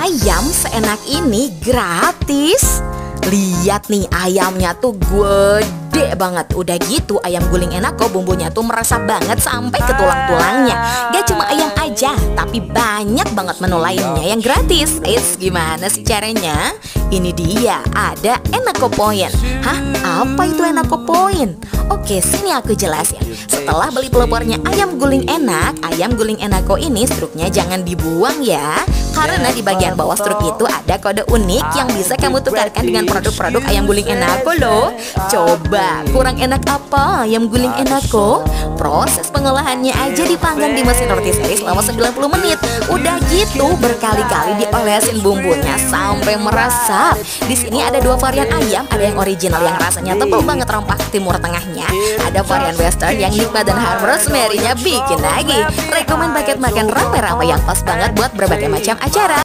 ayam seenak ini gratis. Lihat nih, ayamnya tuh gede banget. Udah gitu ayam guling enak kok, bumbunya tuh meresap banget sampai ke tulang-tulangnya. Gak cuma ayam aja, tapi banyak banget menu lainnya yang gratis. Gimana sih caranya? Ini dia, ada Enako Point. Hah? Apa itu Enako Point? Oke, sini aku jelasin. Setelah beli pelopornya ayam guling Enako ini struknya jangan dibuang ya. Karena di bagian bawah struk itu ada kode unik yang bisa kamu tukarkan dengan produk-produk ayam guling Enako loh. Coba, kurang enak apa ayam guling Enako? Proses pengolahannya aja dipanggang di mesin rotisserie selama 90 menit. Udah gitu berkali-kali diolesin bumbunya sampai meresap. Di sini ada dua varian ayam, ada yang original yang rasanya tebal banget rempah timur tengahnya. Ada varian western yang nikmat dan harus rosemary-nya bikin lagi. Rekomen paket makan rame-rame yang pas banget buat berbagai macam acara.